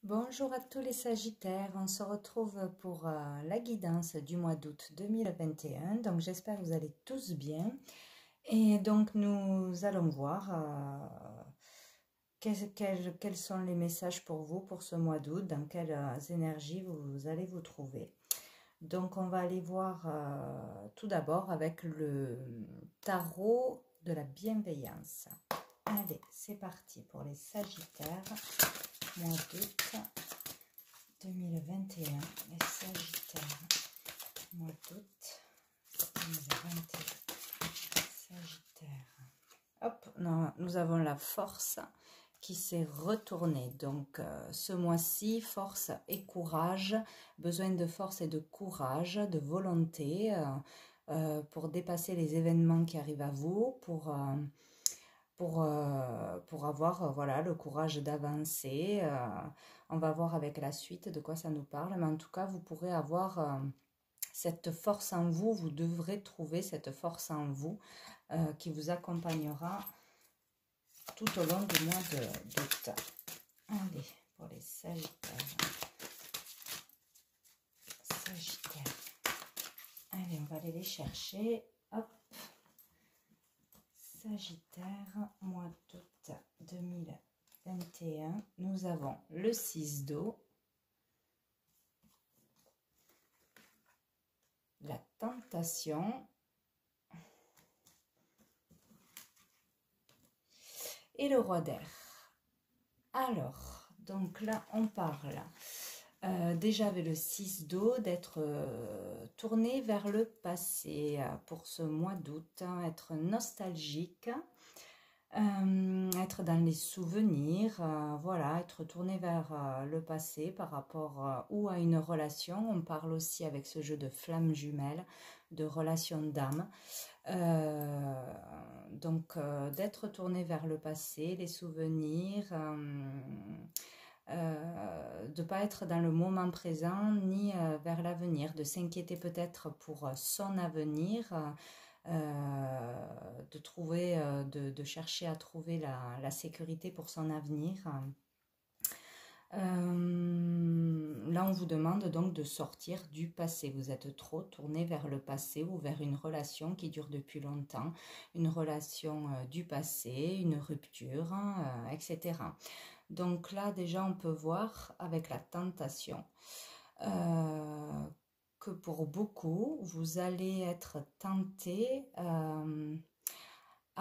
Bonjour à tous les Sagittaires, on se retrouve pour la guidance du mois d'août 2021. Donc j'espère que vous allez tous bien. Et donc nous allons voir quels sont les messages pour vous pour ce mois d'août, dans quelles énergies vous allez vous trouver. Donc on va aller voir tout d'abord avec le tarot de la bienveillance. Allez, c'est parti pour les Sagittaires. Mois d'août 2021, les Sagittaires, mois d'août 2021, Sagittaire. Hop, nous avons la force qui s'est retournée. Donc, ce mois-ci, force et courage, besoin de force et de courage, de volonté pour dépasser les événements qui arrivent à vous, pour avoir voilà, le courage d'avancer. On va voir avec la suite de quoi ça nous parle, mais en tout cas, vous pourrez avoir cette force en vous, vous devrez trouver cette force en vous qui vous accompagnera tout au long du mois d'août. Allez, pour les Sagittaires. Sagittaires. Allez, on va aller les chercher. Hop. Sagittaire, mois d'août 2021, nous avons le 6 d'eau, la tentation et le roi d'air. Alors, donc là, on parle déjà avec le 6 d'eau d'être tourné vers le passé pour ce mois d'août, être nostalgique, être dans les souvenirs, voilà, être tourné vers le passé par rapport ou à une relation. On parle aussi avec ce jeu de flammes jumelles, de relation d'âme. Donc, d'être tourné vers le passé, les souvenirs, de ne pas être dans le moment présent ni vers l'avenir, de s'inquiéter peut-être pour son avenir, de trouver, de chercher à trouver la sécurité pour son avenir. Là, on vous demande donc de sortir du passé. Vous êtes trop tourné vers le passé ou vers une relation qui dure depuis longtemps, une relation du passé, une rupture, etc. Donc là, déjà, on peut voir avec la tentation que pour beaucoup, vous allez être tenté à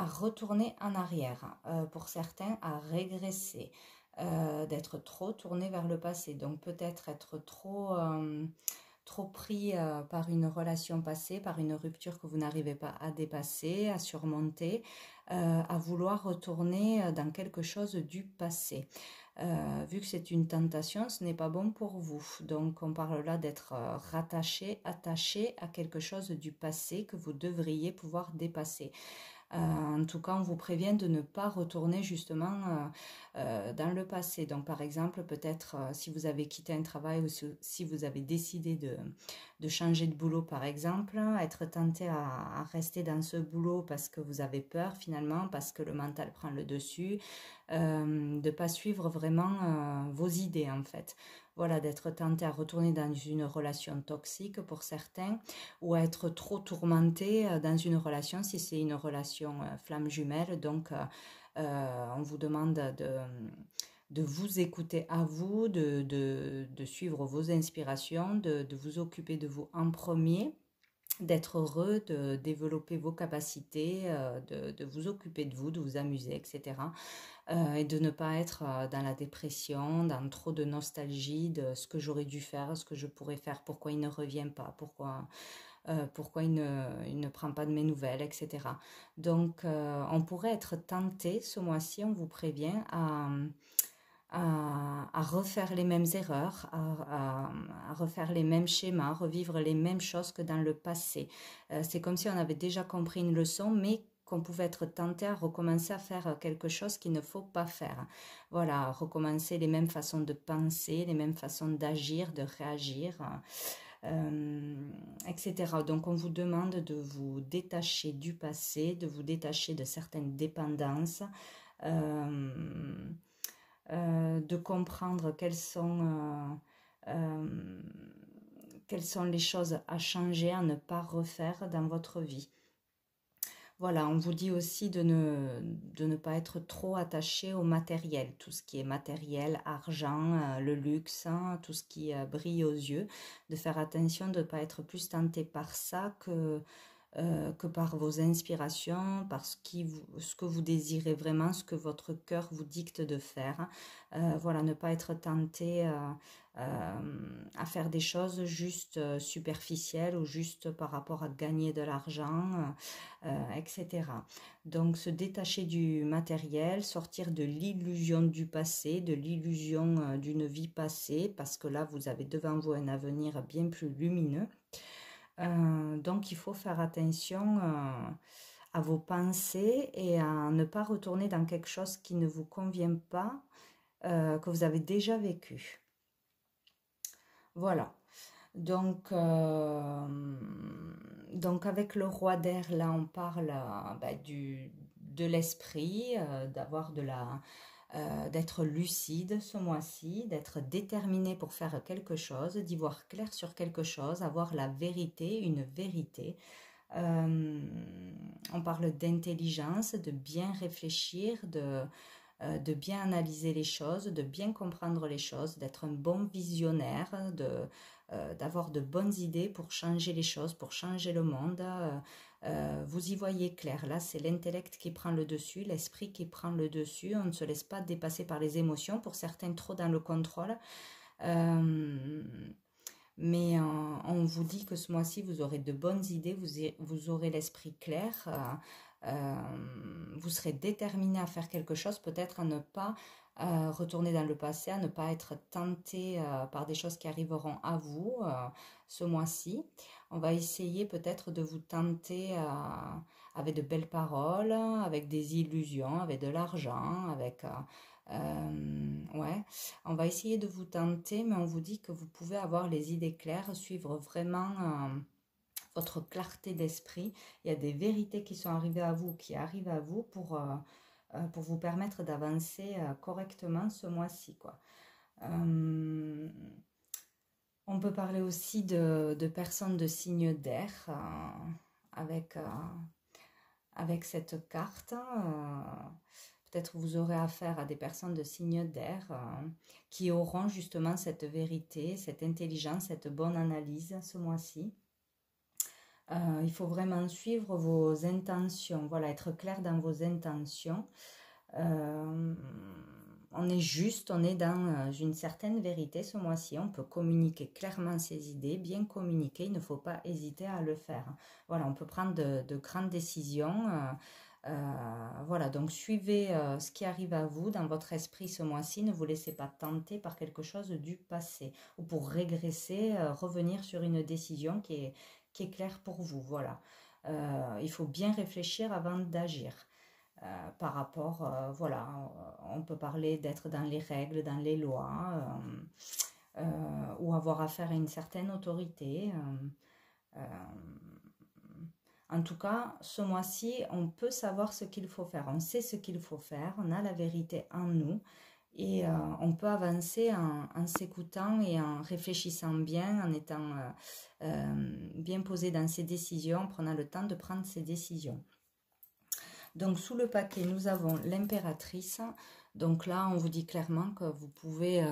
retourner en arrière, pour certains à régresser, d'être trop tourné vers le passé. Donc peut-être être trop pris par une relation passée, par une rupture que vous n'arrivez pas à dépasser, à surmonter, à vouloir retourner dans quelque chose du passé. Vu que c'est une tentation, ce n'est pas bon pour vous. Donc on parle là d'être rattaché, attaché à quelque chose du passé que vous devriez pouvoir dépasser. En tout cas, on vous prévient de ne pas retourner justement dans le passé. Donc, par exemple, peut-être si vous avez quitté un travail ou si vous avez décidé de changer de boulot, par exemple, être tenté à rester dans ce boulot parce que vous avez peur finalement, parce que le mental prend le dessus, de ne pas suivre vraiment vos idées en fait. Voilà, d'être tenté à retourner dans une relation toxique pour certains ou à être trop tourmenté dans une relation si c'est une relation flamme jumelle. Donc, on vous demande de vous écouter à vous, de suivre vos inspirations, de vous occuper de vous en premier, d'être heureux, de développer vos capacités, de vous occuper de vous, de vous amuser, etc. Et de ne pas être dans la dépression, dans trop de nostalgie de ce que j'aurais dû faire, ce que je pourrais faire, pourquoi il ne revient pas, pourquoi il ne prend pas de mes nouvelles, etc. Donc, on pourrait être tenté ce mois-ci, on vous prévient, à refaire les mêmes erreurs, à refaire les mêmes schémas, revivre les mêmes choses que dans le passé. C'est comme si on avait déjà compris une leçon, mais qu'on pouvait être tenté à recommencer à faire quelque chose qu'il ne faut pas faire. Voilà, recommencer les mêmes façons de penser, les mêmes façons d'agir, de réagir, etc. Donc on vous demande de vous détacher du passé, de vous détacher de certaines dépendances, de comprendre quelles sont les choses à changer, à ne pas refaire dans votre vie. Voilà, on vous dit aussi de ne pas être trop attaché au matériel, tout ce qui est matériel, argent, le luxe, hein, tout ce qui brille aux yeux, de faire attention de ne pas être plus tenté par ça que par vos inspirations, par ce que vous désirez vraiment, ce que votre cœur vous dicte de faire. Voilà, ne pas être tenté à faire des choses juste superficielles ou juste par rapport à gagner de l'argent, etc. Donc se détacher du matériel, sortir de l'illusion du passé, de l'illusion d'une vie passée, parce que là vous avez devant vous un avenir bien plus lumineux. Donc il faut faire attention à vos pensées et à ne pas retourner dans quelque chose qui ne vous convient pas, que vous avez déjà vécu. Voilà. Donc avec le roi d'air, là, on parle de l'esprit, d'être lucide ce mois-ci, d'être déterminé pour faire quelque chose, d'y voir clair sur quelque chose, avoir la vérité, une vérité. On parle d'intelligence, de bien réfléchir, de bien analyser les choses, de bien comprendre les choses, d'être un bon visionnaire, d'avoir de bonnes idées pour changer les choses, pour changer le monde. Vous y voyez clair. Là, c'est l'intellect qui prend le dessus, l'esprit qui prend le dessus. On ne se laisse pas dépasser par les émotions, pour certains trop dans le contrôle. Mais on vous dit que ce mois-ci, vous aurez de bonnes idées, vous aurez l'esprit clair, vous serez déterminé à faire quelque chose, peut-être à ne pas retourner dans le passé, à ne pas être tenté par des choses qui arriveront à vous ce mois-ci. On va essayer peut-être de vous tenter avec de belles paroles, avec des illusions, avec de l'argent, ouais, on va essayer de vous tenter, mais on vous dit que vous pouvez avoir les idées claires, suivre vraiment votre clarté d'esprit. Il y a des vérités qui sont arrivées à vous, qui arrivent à vous pour vous permettre d'avancer correctement ce mois-ci, quoi. On peut parler aussi de personnes de signes d'air avec cette carte. Peut-être vous aurez affaire à des personnes de signes d'air qui auront justement cette vérité, cette intelligence, cette bonne analyse ce mois-ci. Il faut vraiment suivre vos intentions, voilà, être clair dans vos intentions. On est juste, on est dans une certaine vérité ce mois-ci. On peut communiquer clairement ses idées, bien communiquer, il ne faut pas hésiter à le faire. Voilà, on peut prendre de grandes décisions. Voilà, donc suivez ce qui arrive à vous dans votre esprit ce mois-ci. Ne vous laissez pas tenter par quelque chose du passé ou pour régresser, revenir sur une décision qui est claire pour vous. Voilà, il faut bien réfléchir avant d'agir. Par rapport, voilà, on peut parler d'être dans les règles, dans les lois, ou avoir affaire à une certaine autorité. En tout cas, ce mois-ci, on peut savoir ce qu'il faut faire. On sait ce qu'il faut faire, on a la vérité en nous et on peut avancer en s'écoutant et en réfléchissant bien, en étant bien posé dans ses décisions, en prenant le temps de prendre ses décisions. Donc, sous le paquet, nous avons l'impératrice. Donc là, on vous dit clairement que vous pouvez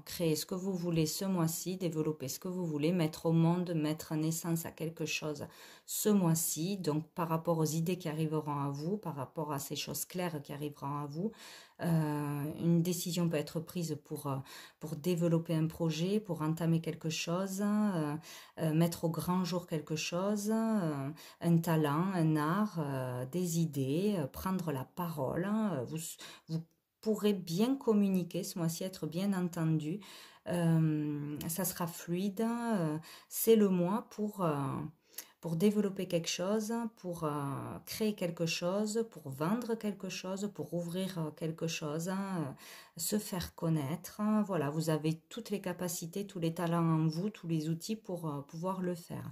créer ce que vous voulez ce mois-ci, développer ce que vous voulez, mettre au monde, mettre naissance à quelque chose ce mois-ci. Donc, par rapport aux idées qui arriveront à vous, par rapport à ces choses claires qui arriveront à vous, une décision peut être prise pour développer un projet, pour entamer quelque chose, mettre au grand jour quelque chose, un talent, un art, des idées, prendre la parole. Vous pourrez bien communiquer ce mois-ci, être bien entendu. Ça sera fluide. C'est le mois pour développer quelque chose, pour créer quelque chose, pour vendre quelque chose, pour ouvrir quelque chose, se faire connaître. Voilà, vous avez toutes les capacités, tous les talents en vous, tous les outils pour pouvoir le faire.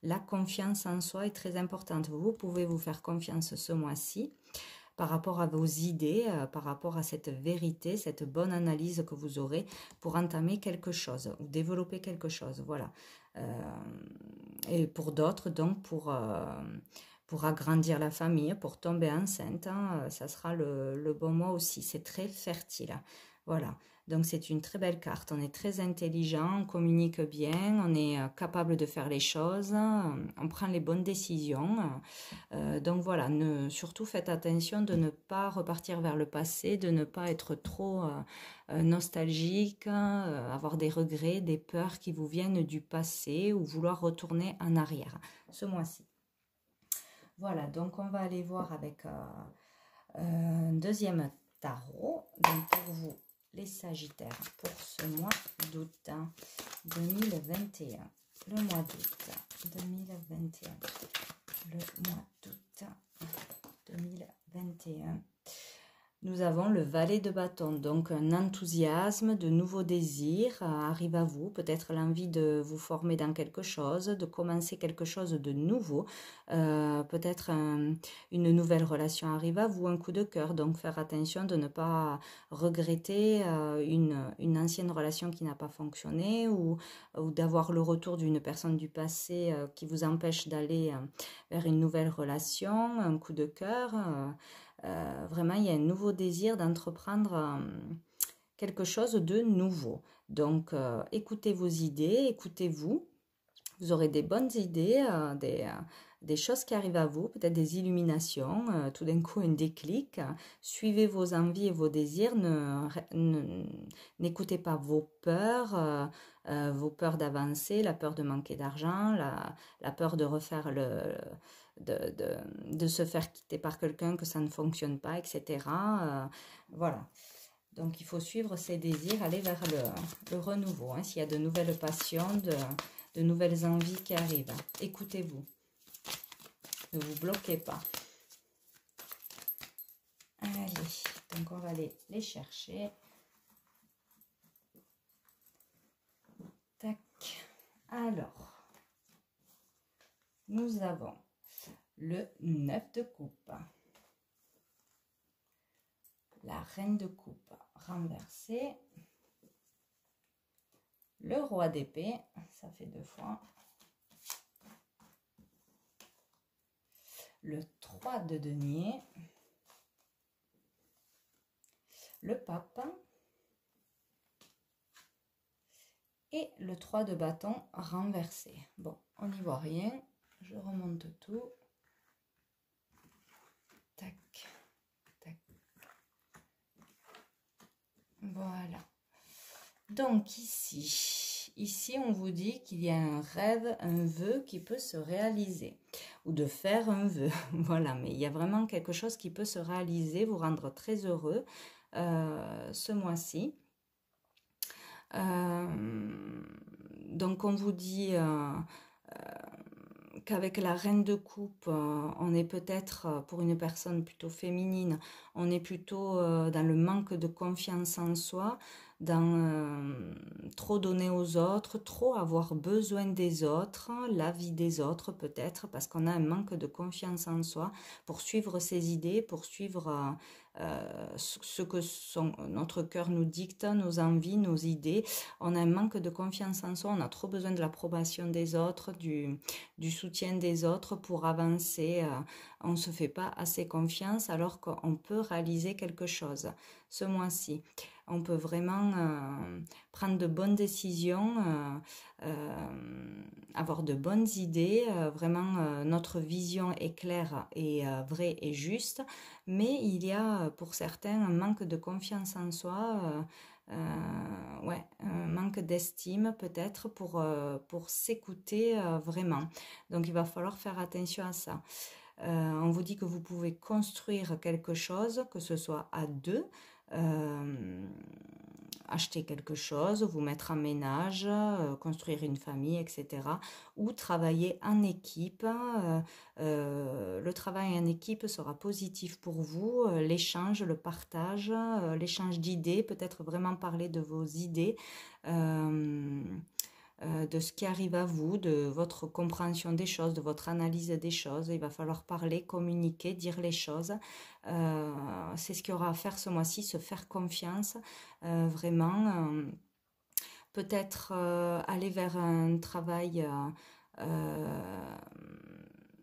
La confiance en soi est très importante. Vous pouvez vous faire confiance ce mois-ci. par rapport à vos idées, par rapport à cette vérité, cette bonne analyse que vous aurez pour entamer quelque chose ou développer quelque chose. Voilà. Et pour d'autres, donc, pour agrandir la famille, pour tomber enceinte, hein, ça sera le bon mois aussi. C'est très fertile. Voilà. Donc, c'est une très belle carte. On est très intelligent, on communique bien, on est capable de faire les choses, on prend les bonnes décisions. Donc, voilà. Surtout, faites attention de ne pas repartir vers le passé, de ne pas être trop nostalgique, avoir des regrets, des peurs qui vous viennent du passé ou vouloir retourner en arrière ce mois-ci. Voilà, donc on va aller voir avec un deuxième tarot. Donc pour vous, les Sagittaires, pour ce mois d'août 2021. Le mois d'août 2021. Le mois d'août 2021. Nous avons le valet de bâton, donc un enthousiasme, de nouveaux désirs arrive à vous, peut-être l'envie de vous former dans quelque chose, de commencer quelque chose de nouveau, peut-être une nouvelle relation arrive à vous, un coup de cœur, donc faire attention de ne pas regretter une ancienne relation qui n'a pas fonctionné ou d'avoir le retour d'une personne du passé qui vous empêche d'aller vers une nouvelle relation, un coup de cœur. Vraiment, il y a un nouveau désir d'entreprendre quelque chose de nouveau. Donc, écoutez vos idées, écoutez-vous. Vous aurez des bonnes idées, des choses qui arrivent à vous, peut-être des illuminations, tout d'un coup un déclic. Suivez vos envies et vos désirs. N'écoutez pas vos peurs d'avancer, la peur de manquer d'argent, la peur de refaire de se faire quitter par quelqu'un, que ça ne fonctionne pas, etc. Voilà. Donc, il faut suivre ses désirs, aller vers le renouveau. Hein, s'il y a de nouvelles passions, de nouvelles envies qui arrivent. Écoutez-vous. Ne vous bloquez pas. Allez, donc on va aller les chercher. Tac. Alors, nous avons le 9 de coupe. La reine de coupe renversée. Le roi d'épée, ça fait 2 fois. Le 3 de denier. Le pape. Et le 3 de bâton renversé. Bon, on n'y voit rien. Je remonte tout. Tac, tac. Voilà. Donc ici on vous dit qu'il y a un rêve, un vœu qui peut se réaliser. Ou de faire un vœu. Voilà, mais il y a vraiment quelque chose qui peut se réaliser, vous rendre très heureux ce mois-ci. Donc on vous dit qu'avec la reine de coupe, on est peut-être, pour une personne plutôt féminine, on est plutôt dans le manque de confiance en soi, dans trop donner aux autres, trop avoir besoin des autres, l'avis des autres peut-être, parce qu'on a un manque de confiance en soi pour suivre ses idées, pour suivre ce que notre cœur nous dicte, nos envies, nos idées. On a un manque de confiance en soi, on a trop besoin de l'approbation des autres, du soutien des autres pour avancer. On ne se fait pas assez confiance alors qu'on peut réaliser quelque chose ce mois-ci. On peut vraiment prendre de bonnes décisions, avoir de bonnes idées. Vraiment, notre vision est claire et vraie et juste. Mais il y a pour certains un manque de confiance en soi, ouais, un manque d'estime peut-être pour s'écouter vraiment. Donc il va falloir faire attention à ça. On vous dit que vous pouvez construire quelque chose, que ce soit à deux, acheter quelque chose, vous mettre en ménage, construire une famille, etc. Ou travailler en équipe. Le travail en équipe sera positif pour vous. L'échange, le partage, l'échange d'idées, peut-être vraiment parler de vos idées. de ce qui arrive à vous, de votre compréhension des choses, de votre analyse des choses. Il va falloir parler, communiquer, dire les choses. C'est ce qu'il y aura à faire ce mois-ci, se faire confiance, vraiment. Peut-être aller vers un travail euh,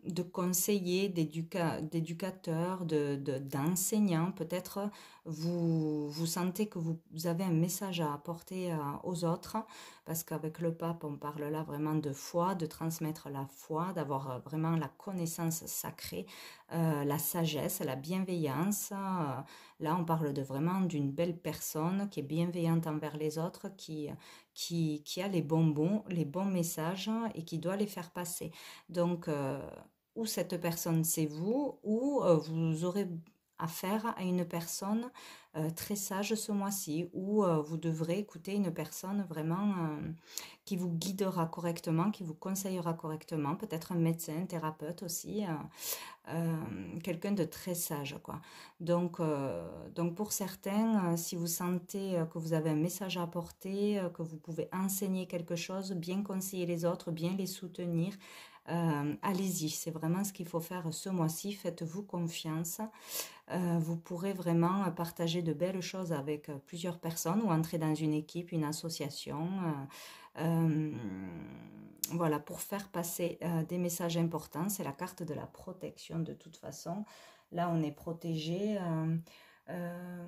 de conseiller, d'éducateur, d'enseignant. Peut-être vous sentez que vous avez un message à apporter aux autres, parce qu'avec le pape, on parle là vraiment de foi, de transmettre la foi, d'avoir vraiment la connaissance sacrée, la sagesse, la bienveillance. Là, on parle de vraiment d'une belle personne qui est bienveillante envers les autres, qui a les bons messages et qui doit les faire passer. Donc, ou cette personne c'est vous, ou vous aurez affaire à une personne très sage ce mois-ci, ou vous devrez écouter une personne vraiment qui vous guidera correctement, qui vous conseillera correctement, peut-être un médecin, un thérapeute aussi, quelqu'un de très sage, quoi. Donc pour certains, si vous sentez que vous avez un message à apporter, que vous pouvez enseigner quelque chose, bien conseiller les autres, bien les soutenir, allez-y, c'est vraiment ce qu'il faut faire ce mois-ci. Faites-vous confiance. Vous pourrez vraiment partager de belles choses avec plusieurs personnes ou entrer dans une équipe, une association. Euh, voilà, pour faire passer des messages importants. C'est la carte de la protection de toute façon. Là, on est protégé. Euh,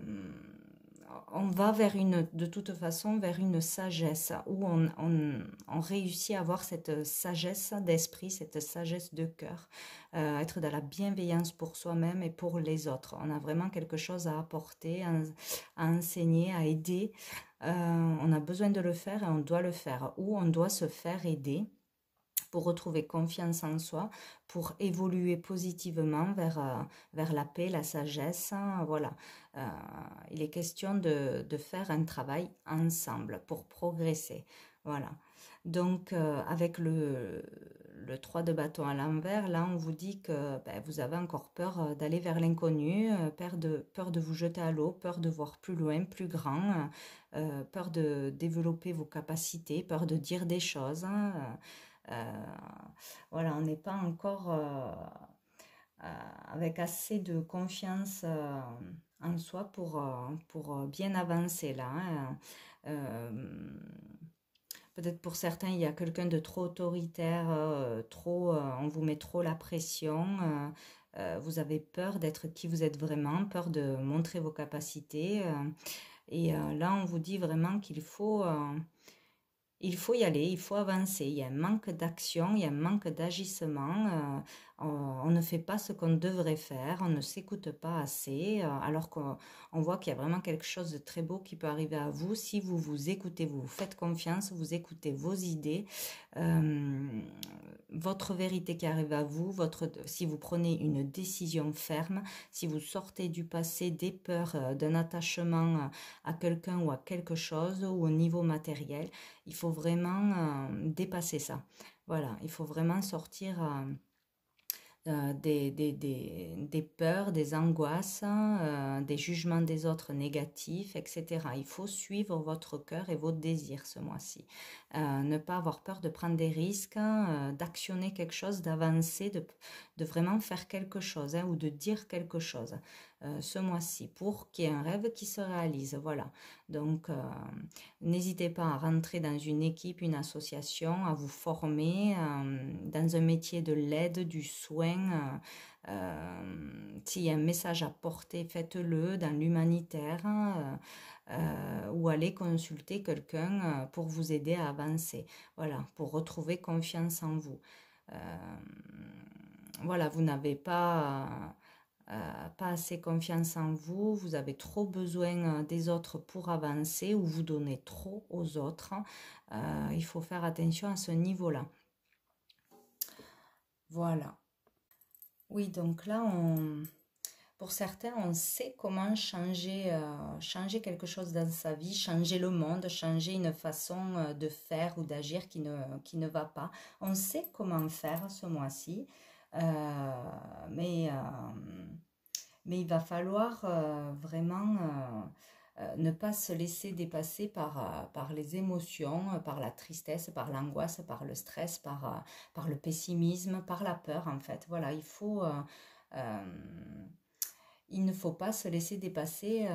on va de toute façon vers une sagesse où on réussit à avoir cette sagesse d'esprit, cette sagesse de cœur, être dans la bienveillance pour soi-même et pour les autres. On a vraiment quelque chose à apporter, à enseigner, à aider. On a besoin de le faire et on doit le faire, ou on doit se faire aider pour retrouver confiance en soi, pour évoluer positivement vers la paix, la sagesse. Voilà. Euh, il est question de faire un travail ensemble pour progresser. Voilà. Donc, avec le 3 de bâton à l'envers, là, on vous dit que ben, vous avez encore peur d'aller vers l'inconnu, peur de vous jeter à l'eau, peur de voir plus loin, plus grand, peur de développer vos capacités, peur de dire des choses. Voilà, on n'est pas encore avec assez de confiance en soi pour bien avancer là. Peut-être pour certains, il y a quelqu'un de trop autoritaire, on vous met trop la pression. Vous avez peur d'être qui vous êtes vraiment, peur de montrer vos capacités. Et là, on vous dit vraiment il faut y aller, il faut avancer. Il y a un manque d'action, il y a un manque d'agissement. On ne fait pas ce qu'on devrait faire, on ne s'écoute pas assez, alors qu'on voit qu'il y a vraiment quelque chose de très beau qui peut arriver à vous si vous vous écoutez, vous vous faites confiance, vous écoutez vos idées, euh, votre vérité qui arrive à vous, si vous prenez une décision ferme, si vous sortez du passé, des peurs, d'un attachement à quelqu'un ou à quelque chose ou au niveau matériel. Il faut vraiment dépasser ça. Voilà, il faut vraiment sortir des peurs, des angoisses, des jugements des autres négatifs, etc. Il faut suivre votre cœur et vos désirs ce mois-ci. Ne pas avoir peur de prendre des risques, d'actionner quelque chose, d'avancer, de vraiment faire quelque chose ou de dire quelque chose ce mois-ci pour qu'il y ait un rêve qui se réalise. Voilà. Donc, n'hésitez pas à rentrer dans une équipe, une association, à vous former dans un métier de l'aide, du soin. S'il y a un message à porter, faites-le dans l'humanitaire ou allez consulter quelqu'un pour vous aider à avancer. Voilà, pour retrouver confiance en vous. Voilà, vous n'avez pas assez confiance en vous, vous avez trop besoin des autres pour avancer ou vous donnez trop aux autres. Il faut faire attention à ce niveau-là. Voilà. Oui, donc là, pour certains, on sait comment changer quelque chose dans sa vie, changer le monde, changer une façon de faire ou d'agir qui ne va pas. On sait comment faire ce mois-ci, euh, mais, euh, mais il va falloir vraiment ne pas se laisser dépasser par les émotions, par la tristesse, par l'angoisse, par le stress, par le pessimisme, par la peur en fait. Voilà, il ne faut pas se laisser dépasser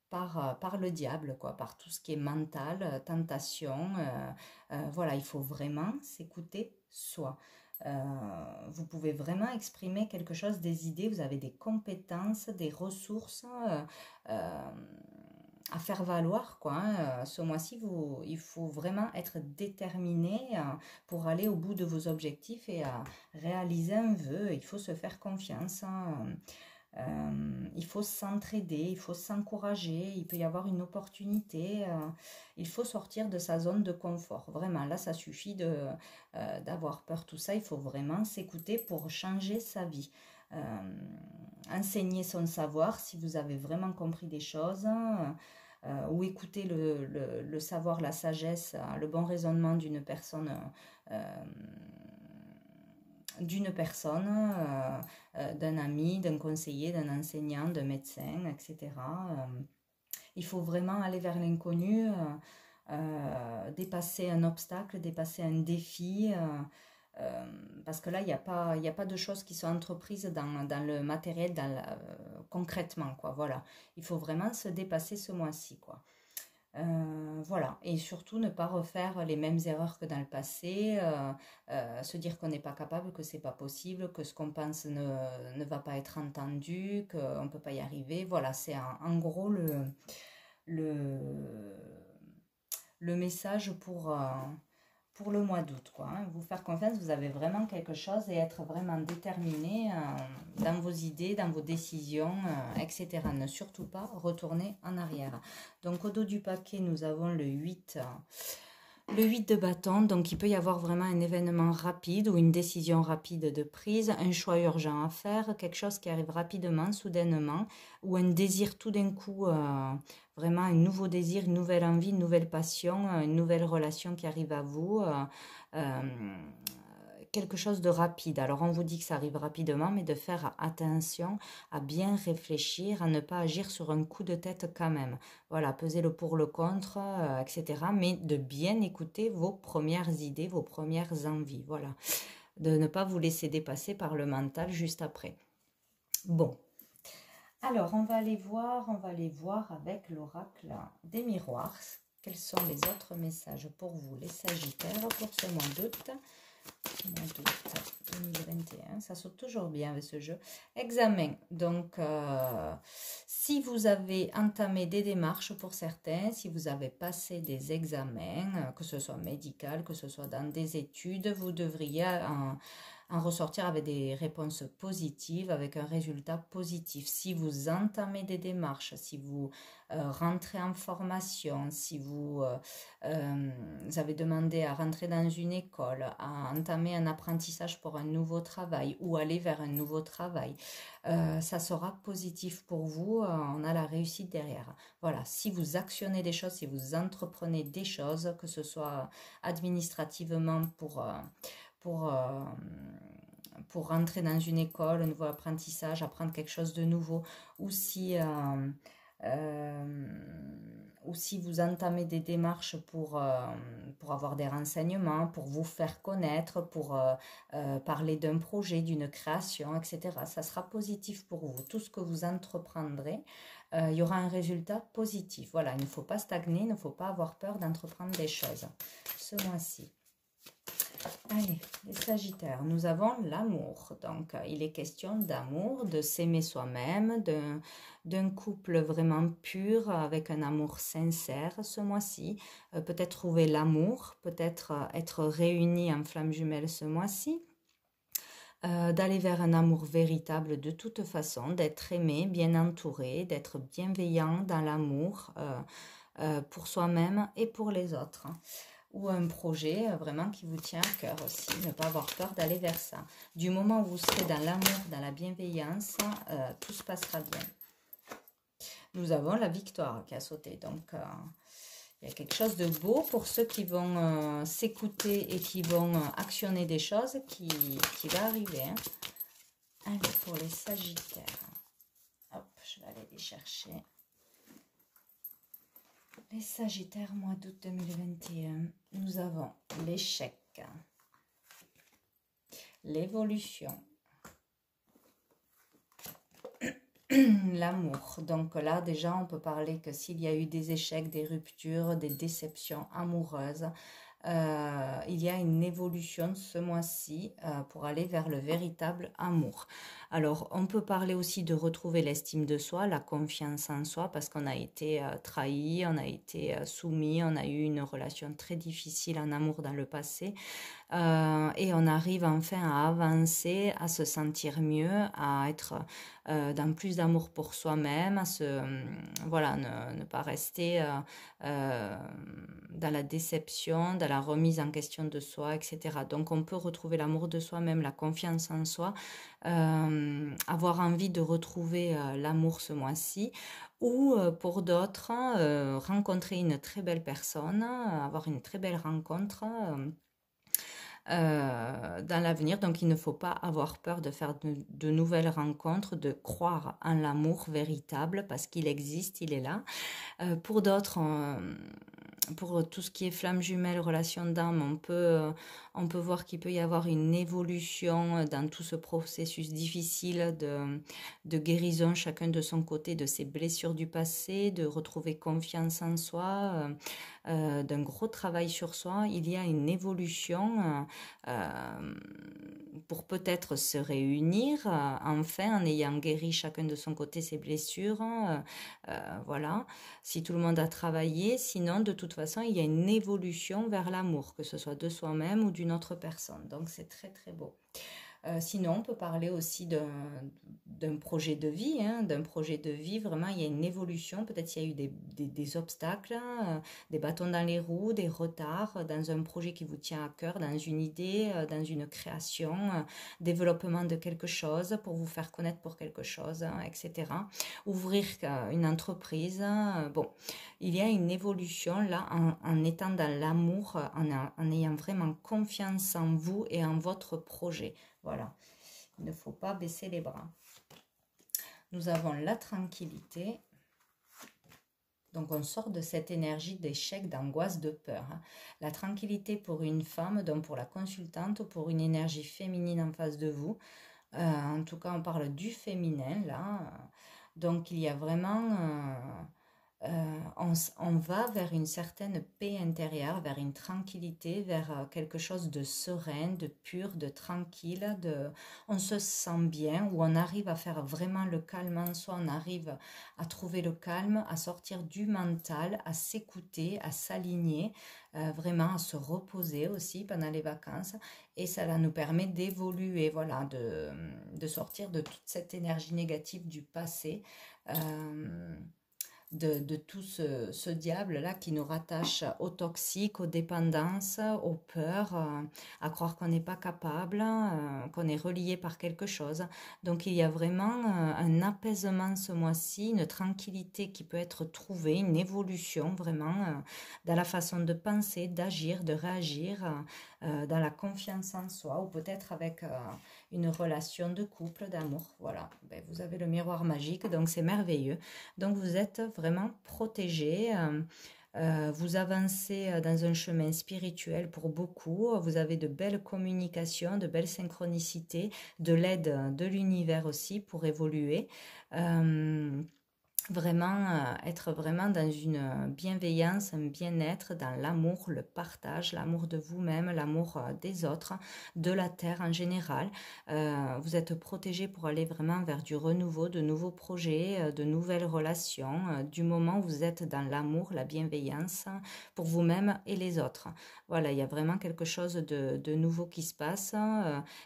par le diable, quoi, par tout ce qui est mental, tentation. Voilà, il faut vraiment s'écouter soi. Vous pouvez vraiment exprimer quelque chose, des idées, vous avez des compétences, des ressources euh, à faire valoir, quoi, hein. Ce mois-ci, il faut vraiment être déterminé pour aller au bout de vos objectifs et réaliser un vœu. Il faut se faire confiance, hein. Il faut s'entraider, il faut s'encourager, il peut y avoir une opportunité, il faut sortir de sa zone de confort. Vraiment, là, ça suffit d'avoir peur, tout ça. Il faut vraiment s'écouter pour changer sa vie. Enseigner son savoir si vous avez vraiment compris des choses, ou écouter le savoir, la sagesse, le bon raisonnement d'une personne, d'un ami, d'un conseiller, d'un enseignant, d'un médecin, etc. Il faut vraiment aller vers l'inconnu, dépasser un obstacle, dépasser un défi, parce que là, il y a pas de choses qui sont entreprises dans le matériel, concrètement, quoi. Voilà, il faut vraiment se dépasser ce mois-ci, quoi. Voilà, et surtout ne pas refaire les mêmes erreurs que dans le passé, se dire qu'on n'est pas capable, que c'est pas possible, que ce qu'on pense ne va pas être entendu, qu'on ne peut pas y arriver. Voilà, c'est en gros le, le message pour le mois d'août, quoi, hein. Vous faire confiance, vous avez vraiment quelque chose et être vraiment déterminé dans vos idées, dans vos décisions, etc. Ne surtout pas retourner en arrière. Donc au dos du paquet, nous avons le 8 de bâton. Donc il peut y avoir vraiment un événement rapide ou une décision rapide de prise, un choix urgent à faire, quelque chose qui arrive rapidement, soudainement, ou un désir tout d'un coup, vraiment un nouveau désir, une nouvelle envie, une nouvelle passion, une nouvelle relation qui arrive à vous. Euh, Quelque chose de rapide. Alors on vous dit que ça arrive rapidement, mais de faire attention à bien réfléchir, à ne pas agir sur un coup de tête quand même. Voilà, peser le pour, le contre, etc. Mais de bien écouter vos premières idées, vos premières envies. Voilà, de ne pas vous laisser dépasser par le mental juste après. Bon, alors on va aller voir avec l'oracle des miroirs. Quels sont les autres messages pour vous, les Sagittaires, pour ce mois d'août 2021, ça saute toujours bien avec ce jeu. Examen. Donc, si vous avez entamé des démarches pour certains, si vous avez passé des examens, que ce soit médical, que ce soit dans des études, vous devriez en ressortir avec des réponses positives, avec un résultat positif. Si vous entamez des démarches, si vous rentrez en formation, si vous avez demandé à rentrer dans une école, à entamer un apprentissage pour un nouveau travail ou aller vers un nouveau travail, ça sera positif pour vous, on a la réussite derrière. Voilà, si vous actionnez des choses, si vous entreprenez des choses, que ce soit administrativement pour rentrer dans une école, un nouveau apprentissage, apprendre quelque chose de nouveau, ou si vous entamez des démarches pour avoir des renseignements, pour vous faire connaître, pour parler d'un projet, d'une création, etc. Ça sera positif pour vous. Tout ce que vous entreprendrez, il y aura un résultat positif. Voilà, il ne faut pas stagner, il ne faut pas avoir peur d'entreprendre des choses ce mois-ci. Allez, les Sagittaires, nous avons l'amour. Donc, il est question d'amour, de s'aimer soi-même, d'un couple vraiment pur, avec un amour sincère ce mois-ci. Peut-être trouver l'amour, peut-être être réunis en flamme jumelle ce mois-ci. D'aller vers un amour véritable de toute façon, d'être aimé, bien entouré, d'être bienveillant dans l'amour pour soi-même et pour les autres. Ou un projet vraiment qui vous tient à cœur aussi, ne pas avoir peur d'aller vers ça. Du moment où vous serez dans l'amour, dans la bienveillance, tout se passera bien. Nous avons la victoire qui a sauté, donc il y a quelque chose de beau pour ceux qui vont s'écouter et qui vont actionner des choses qui va arriver, hein. Allez, pour les Sagittaires, hop, je vais aller les chercher. Les Sagittaires, mois d'août 2021, nous avons l'échec, l'évolution, l'amour. Donc là, déjà, on peut parler que s'il y a eu des échecs, des ruptures, des déceptions amoureuses, il y a une évolution ce mois-ci pour aller vers le véritable amour. Alors, on peut parler aussi de retrouver l'estime de soi, la confiance en soi, parce qu'on a été trahi, on a été soumis, on a eu une relation très difficile en amour dans le passé. Et on arrive enfin à avancer, à se sentir mieux, à être dans plus d'amour pour soi-même, à voilà, ne pas rester dans la déception, dans la remise en question de soi, etc. Donc on peut retrouver l'amour de soi-même, la confiance en soi, avoir envie de retrouver l'amour ce mois-ci, ou pour d'autres, rencontrer une très belle personne, avoir une très belle rencontre dans l'avenir. Donc il ne faut pas avoir peur de faire de nouvelles rencontres, de croire en l'amour véritable parce qu'il existe, il est là. Pour d'autres, pour tout ce qui est flamme jumelle, relation d'âme, on peut voir qu'il peut y avoir une évolution dans tout ce processus difficile de guérison, chacun de son côté, de ses blessures du passé, de retrouver confiance en soi, d'un gros travail sur soi. Il y a une évolution pour peut-être se réunir, enfin, en ayant guéri chacun de son côté ses blessures. Voilà, si tout le monde a travaillé, sinon de toute façon il y a une évolution vers l'amour, que ce soit de soi-même ou d'une autre personne, donc c'est très très beau. Sinon, on peut parler aussi d'un projet de vie, hein, d'un projet de vie, vraiment il y a une évolution, peut-être il y a eu des obstacles, des bâtons dans les roues, des retards dans un projet qui vous tient à cœur, dans une idée, dans une création, développement de quelque chose pour vous faire connaître pour quelque chose, etc. Ouvrir une entreprise, bon, il y a une évolution là en étant dans l'amour, en ayant vraiment confiance en vous et en votre projet. Voilà, il ne faut pas baisser les bras. Nous avons la tranquillité. Donc on sort de cette énergie d'échec, d'angoisse, de peur. La tranquillité pour une femme, donc pour la consultante, ou pour une énergie féminine en face de vous. En tout cas, on parle du féminin là. Donc il y a vraiment... on va vers une certaine paix intérieure, vers une tranquillité, vers quelque chose de serein, de pur, de tranquille, on se sent bien, où on arrive à faire vraiment le calme en soi, on arrive à trouver le calme, à sortir du mental, à s'écouter, à s'aligner, vraiment à se reposer aussi pendant les vacances, et ça nous permet d'évoluer, voilà, de sortir de toute cette énergie négative du passé. De tout ce diable-là qui nous rattache au toxique, aux dépendances, aux peurs, à croire qu'on n'est pas capable, qu'on est relié par quelque chose. Donc il y a vraiment un apaisement ce mois-ci, une tranquillité qui peut être trouvée, une évolution vraiment dans la façon de penser, d'agir, de réagir, dans la confiance en soi, ou peut-être avec une relation de couple, d'amour. Voilà, ben, vous avez le miroir magique, donc c'est merveilleux. Donc vous êtes vraiment protégé. Vous avancez dans un chemin spirituel pour beaucoup. Vous avez de belles communications, de belles synchronicités, de l'aide de l'univers aussi pour évoluer. Vraiment être vraiment dans une bienveillance, un bien-être, dans l'amour, le partage, l'amour de vous-même, l'amour des autres, de la terre en général. Vous êtes protégé pour aller vraiment vers du renouveau, de nouveaux projets, de nouvelles relations, du moment où vous êtes dans l'amour, la bienveillance pour vous-même et les autres. Voilà, il y a vraiment quelque chose de nouveau qui se passe,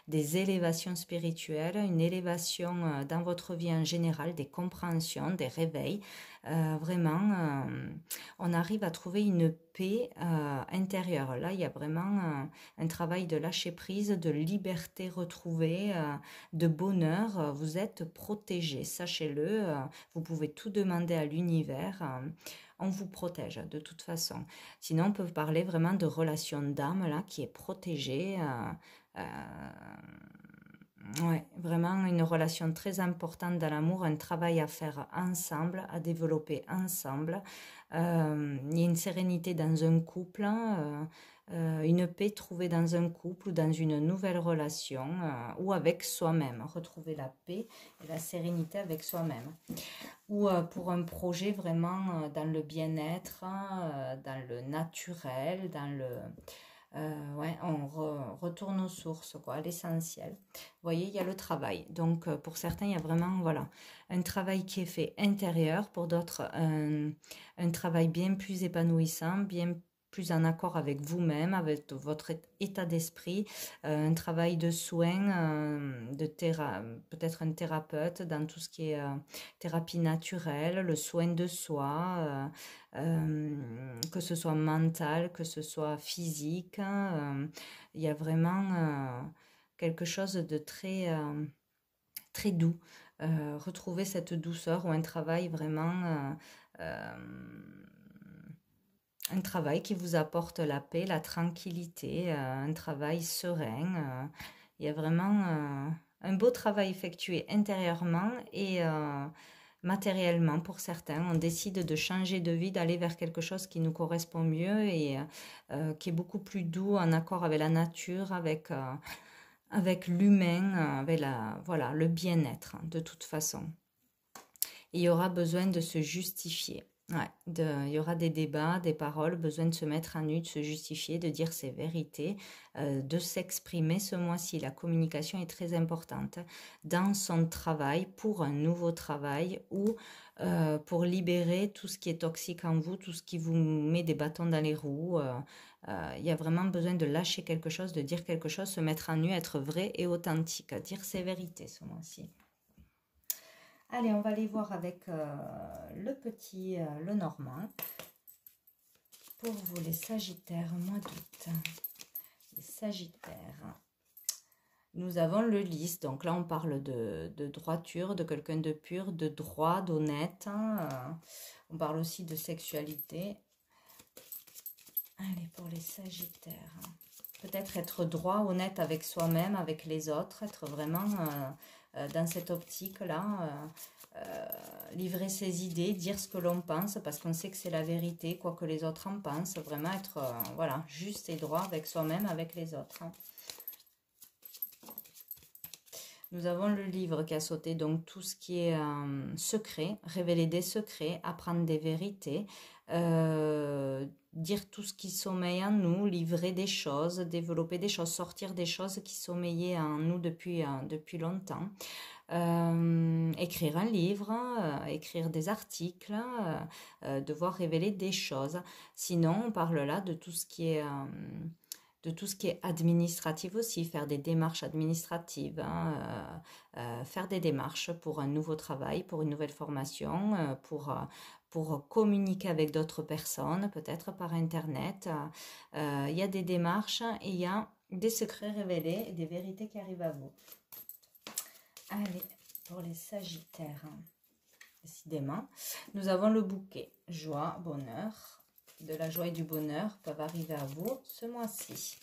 des élévations spirituelles, une élévation dans votre vie en général, des compréhensions, des réveils. Vraiment, on arrive à trouver une paix intérieure. Là, il y a vraiment un travail de lâcher prise, de liberté retrouvée, de bonheur. Vous êtes protégé, sachez-le. Vous pouvez tout demander à l'univers. On vous protège de toute façon. Sinon, on peut parler vraiment de relation d'âme là qui est protégée. Ouais, vraiment une relation très importante dans l'amour, un travail à faire ensemble, à développer ensemble. Il y a une sérénité dans un couple, hein, une paix trouvée dans un couple ou dans une nouvelle relation ou avec soi-même. Retrouver la paix et la sérénité avec soi-même. Ou pour un projet vraiment dans le bien-être, hein, dans le naturel, dans le ouais, retourne aux sources, quoi, à l'essentiel. Vous voyez, il y a le travail. Donc, pour certains, il y a vraiment, voilà, un travail qui est fait intérieur. Pour d'autres, un travail bien plus épanouissant, bien plus en accord avec vous-même, avec votre état d'esprit, un travail de soins, peut-être un thérapeute dans tout ce qui est thérapie naturelle, le soin de soi, que ce soit mental, que ce soit physique, hein, il y a vraiment quelque chose de très, très doux. Retrouver cette douceur ou un travail vraiment, euh, un travail qui vous apporte la paix, la tranquillité, un travail serein. Il y a vraiment un beau travail effectué intérieurement et matériellement pour certains. On décide de changer de vie, d'aller vers quelque chose qui nous correspond mieux et qui est beaucoup plus doux, en accord avec la nature, avec l'humain, avec voilà, le bien-être de toute façon. Et il y aura besoin de se justifier. Ouais, il y aura des débats, des paroles, besoin de se mettre à nu, de se justifier, de dire ses vérités, de s'exprimer ce mois-ci. La communication est très importante dans son travail, pour un nouveau travail ou pour libérer tout ce qui est toxique en vous, tout ce qui vous met des bâtons dans les roues. Il y a vraiment besoin de lâcher quelque chose, de dire quelque chose, se mettre à nu, être vrai et authentique, dire ses vérités ce mois-ci. Allez, on va aller voir avec le petit, le normand. Pour vous, les Sagittaires, mois d'août. Les Sagittaires. Nous avons le lys. Donc là, on parle de droiture, de quelqu'un de pur, de droit, d'honnête. Hein. On parle aussi de sexualité. Allez, pour les Sagittaires. Peut-être être droit, honnête avec soi-même, avec les autres. Être vraiment dans cette optique-là. Livrer ses idées, dire ce que l'on pense, parce qu'on sait que c'est la vérité, quoi que les autres en pensent. Vraiment être voilà, juste et droit avec soi-même, avec les autres. Hein. Nous avons le livre qui a sauté, donc tout ce qui est secret, révéler des secrets, apprendre des vérités, dire tout ce qui sommeille en nous, livrer des choses, développer des choses, sortir des choses qui sommeillaient en nous depuis longtemps. Écrire un livre, écrire des articles, devoir révéler des choses. Sinon, on parle là de tout ce qui est administratif aussi, faire des démarches administratives, hein, faire des démarches pour un nouveau travail, pour une nouvelle formation, pour communiquer avec d'autres personnes, peut-être par Internet. Il y a des démarches et il y a des secrets révélés et des vérités qui arrivent à vous. Allez, pour les Sagittaires, décidément, nous avons le bouquet. Joie, bonheur. De la joie et du bonheur peuvent arriver à vous ce mois-ci.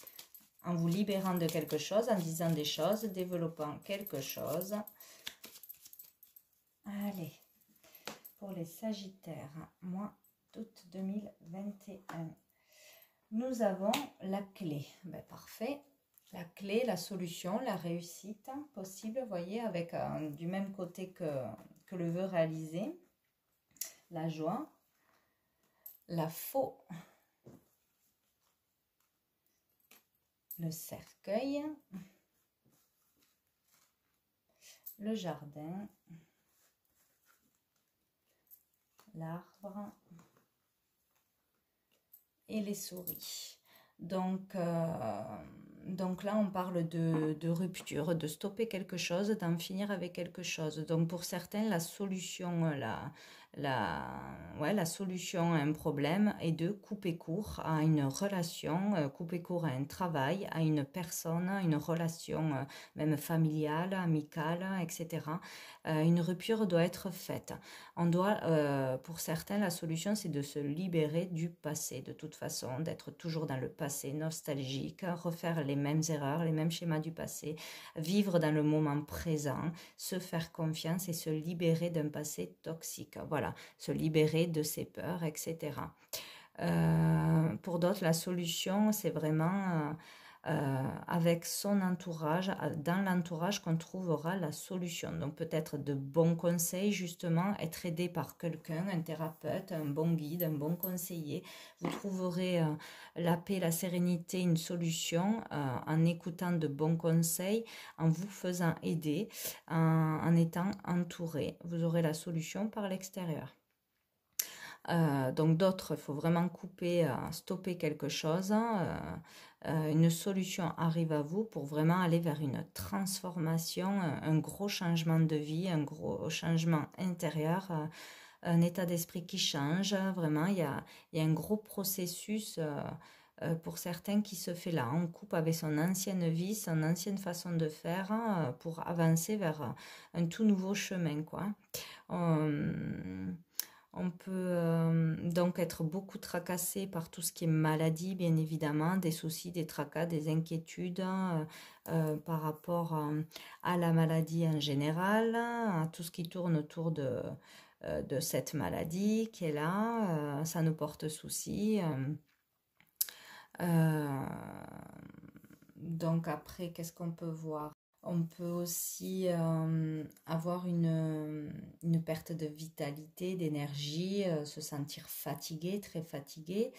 En vous libérant de quelque chose, en disant des choses, développant quelque chose. Allez, pour les Sagittaires, mois d'août 2021. Nous avons la clé. Ben, parfait. La clé, la solution, la réussite possible, vous voyez, avec du même côté que le vœu réalisé, la joie, la faux, le cercueil, le jardin, l'arbre et les souris. Donc là, on parle de rupture, de stopper quelque chose, d'en finir avec quelque chose. Donc pour certains, la solution, ouais, la solution à un problème est de couper court à une relation, couper court à un travail, à une personne, une relation même familiale, amicale, etc. Une rupture doit être faite. On doit, pour certains, la solution, c'est de se libérer du passé, de toute façon, d'être toujours dans le passé, nostalgique, refaire les mêmes erreurs, les mêmes schémas du passé, vivre dans le moment présent, se faire confiance et se libérer d'un passé toxique. Voilà, se libérer de ses peurs, etc. Pour d'autres, la solution, c'est vraiment avec son entourage, dans l'entourage qu'on trouvera la solution. Donc peut-être de bons conseils, justement, être aidé par quelqu'un, un thérapeute, un bon guide, un bon conseiller. Vous trouverez la paix, la sérénité, une solution en écoutant de bons conseils, en vous faisant aider, en étant entouré. Vous aurez la solution par l'extérieur. Donc d'autres, il faut vraiment couper, stopper quelque chose. Une solution arrive à vous pour vraiment aller vers une transformation, un gros changement de vie, un gros changement intérieur, un état d'esprit qui change. Vraiment, il y a un gros processus pour certains qui se fait là. On coupe avec son ancienne vie, son ancienne façon de faire pour avancer vers un tout nouveau chemin, quoi. On peut donc être beaucoup tracassé par tout ce qui est maladie, bien évidemment, des soucis, des tracas, des inquiétudes par rapport à la maladie en général, à tout ce qui tourne autour de cette maladie qui est là, ça nous porte souci. Donc après, qu'est-ce qu'on peut voir? On peut aussi avoir une perte de vitalité, d'énergie, se sentir fatigué, très fatigué,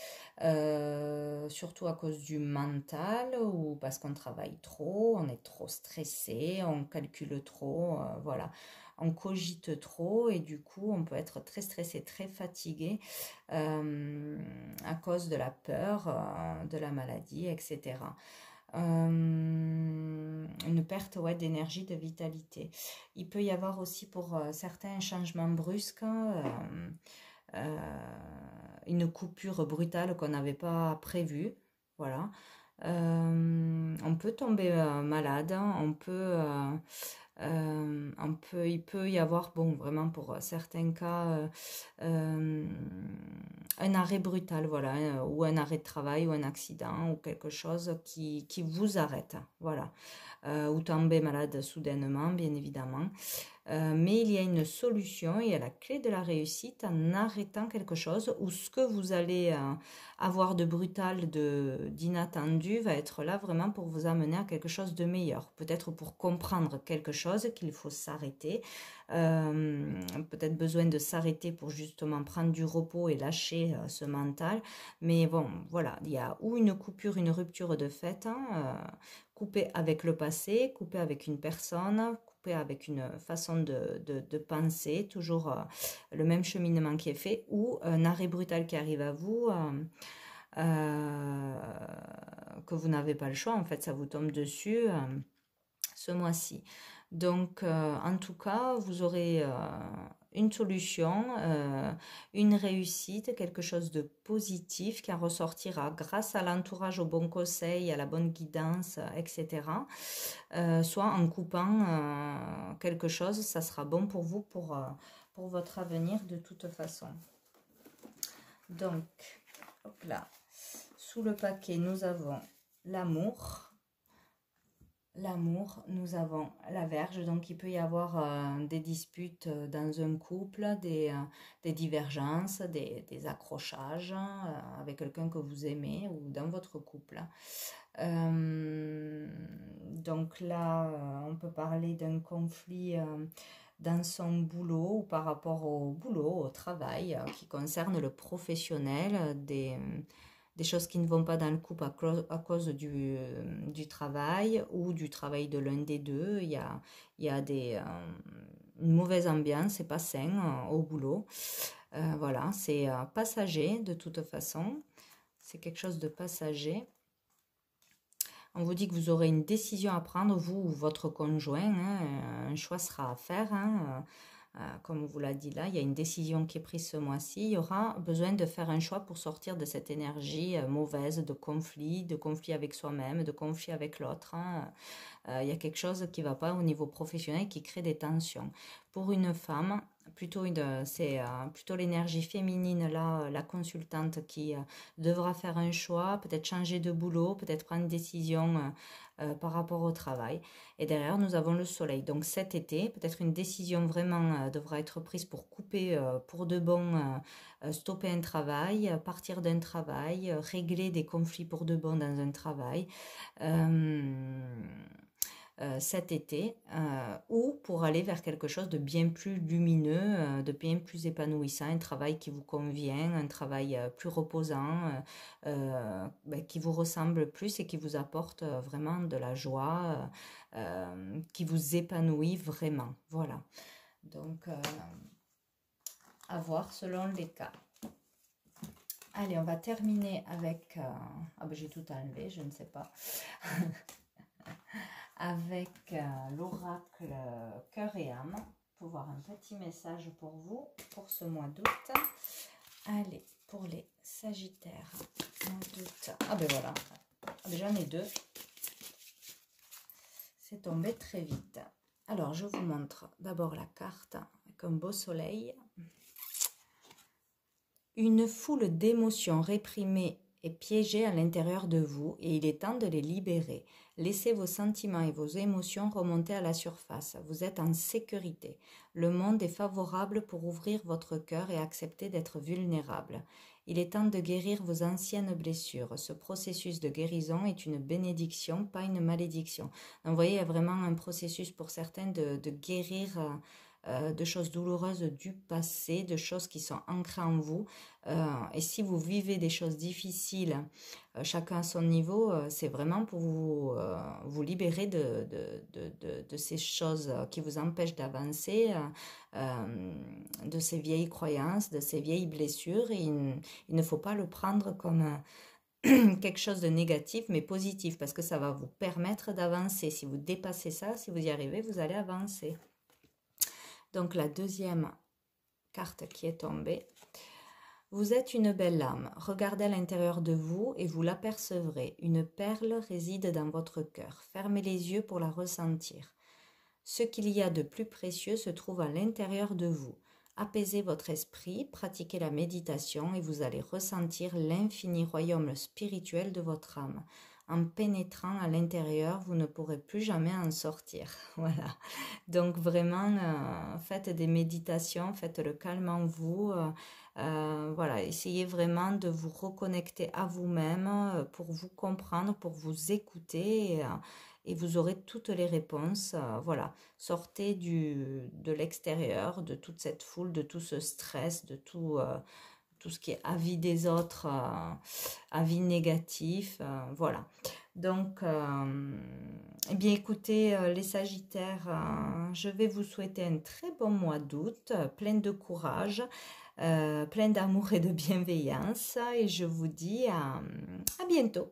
surtout à cause du mental ou parce qu'on travaille trop, on est trop stressé, on calcule trop, voilà. On cogite trop et du coup on peut être très stressé, très fatigué à cause de la peur, de la maladie, etc. Une perte, ouais, d'énergie, de vitalité. Il peut y avoir aussi pour certains changements brusques, une coupure brutale qu'on n'avait pas prévue. Voilà. On peut tomber malade, il peut y avoir, bon, vraiment pour certains cas, un arrêt brutal, voilà, ou un arrêt de travail, ou un accident, ou quelque chose qui vous arrête, voilà. Ou tomber malade soudainement, bien évidemment. Mais il y a une solution, il y a la clé de la réussite en arrêtant quelque chose où ce que vous allez avoir de brutal, d'inattendu va être là vraiment pour vous amener à quelque chose de meilleur. Peut-être pour comprendre quelque chose qu'il faut s'arrêter. Peut-être besoin de s'arrêter pour justement prendre du repos et lâcher ce mental. Mais bon, voilà, il y a ou une coupure, une rupture de fait, couper avec le passé, couper avec une personne, couper avec une façon de penser, toujours le même cheminement qui est fait, ou un arrêt brutal qui arrive à vous, que vous n'avez pas le choix, en fait, ça vous tombe dessus ce mois-ci. Donc, en tout cas, vous aurez une solution, une réussite, quelque chose de positif qui en ressortira grâce à l'entourage, au bon conseil, à la bonne guidance, etc. Soit en coupant quelque chose, ça sera bon pour vous, pour votre avenir de toute façon. Donc, hop là, sous le paquet, nous avons l'amour. L'amour, nous avons la Vierge, donc il peut y avoir des disputes dans un couple, des divergences, des accrochages avec quelqu'un que vous aimez ou dans votre couple. Donc là, on peut parler d'un conflit dans son boulot ou par rapport au boulot, au travail, qui concerne le professionnel, des choses qui ne vont pas dans le couple à cause du travail ou du travail de l'un des deux. Il y a une mauvaise ambiance, c'est pas sain au boulot. Voilà, c'est passager de toute façon. C'est quelque chose de passager. On vous dit que vous aurez une décision à prendre, vous ou votre conjoint. Un choix sera à faire. comme on vous l'a dit là, il y a une décision qui est prise ce mois-ci. Il y aura besoin de faire un choix pour sortir de cette énergie mauvaise de conflit avec soi-même, de conflit avec l'autre. Il y a quelque chose qui ne va pas au niveau professionnel qui crée des tensions. Pour une femme, c'est plutôt l'énergie féminine, là, la consultante qui devra faire un choix, peut-être changer de boulot, peut-être prendre une décision par rapport au travail. Et derrière, nous avons le soleil. Donc cet été, peut-être une décision vraiment devra être prise pour couper pour de bon, stopper un travail, partir d'un travail, régler des conflits pour de bon dans un travail. Cet été, ou pour aller vers quelque chose de bien plus lumineux, de bien plus épanouissant, un travail qui vous convient, un travail plus reposant, qui vous ressemble plus et qui vous apporte vraiment de la joie, qui vous épanouit vraiment. Voilà. Donc, à voir selon les cas. Allez, on va terminer avec... ah ben j'ai tout enlevé, je ne sais pas. Avec l'oracle Cœur et âme, pour voir un petit message pour vous, pour ce mois d'août. Allez, pour les Sagittaires, mois d'août. Ah ben voilà, j'en ai deux. C'est tombé très vite. Alors, je vous montre d'abord la carte avec un beau soleil. Une foule d'émotions réprimées et piégées à l'intérieur de vous et il est temps de les libérer. Laissez vos sentiments et vos émotions remonter à la surface. Vous êtes en sécurité. Le monde est favorable pour ouvrir votre cœur et accepter d'être vulnérable. Il est temps de guérir vos anciennes blessures. Ce processus de guérison est une bénédiction, pas une malédiction. Donc, vous voyez, il y a vraiment un processus pour certains de guérir de choses douloureuses du passé, de choses qui sont ancrées en vous. Et si vous vivez des choses difficiles, chacun à son niveau, c'est vraiment pour vous libérer de ces choses qui vous empêchent d'avancer, de ces vieilles croyances, de ces vieilles blessures. Et il ne faut pas le prendre comme quelque chose de négatif, mais positif, parce que ça va vous permettre d'avancer. Si vous dépassez ça, si vous y arrivez, vous allez avancer. Donc la deuxième carte qui est tombée. Vous êtes une belle âme. Regardez à l'intérieur de vous et vous l'apercevrez. Une perle réside dans votre cœur. Fermez les yeux pour la ressentir. Ce qu'il y a de plus précieux se trouve à l'intérieur de vous. Apaisez votre esprit, pratiquez la méditation et vous allez ressentir l'infini royaume spirituel de votre âme. En pénétrant à l'intérieur, vous ne pourrez plus jamais en sortir. Voilà. Donc vraiment, faites des méditations, faites le calme en vous. Voilà, essayez vraiment de vous reconnecter à vous-même pour vous comprendre, pour vous écouter et vous aurez toutes les réponses. Voilà, sortez de l'extérieur, de toute cette foule, de tout ce stress, de tout ce qui est avis des autres, avis négatifs, voilà. Donc, eh bien écoutez les Sagittaires, je vais vous souhaiter un très bon mois d'août, plein de courage, plein d'amour et de bienveillance et je vous dis à bientôt.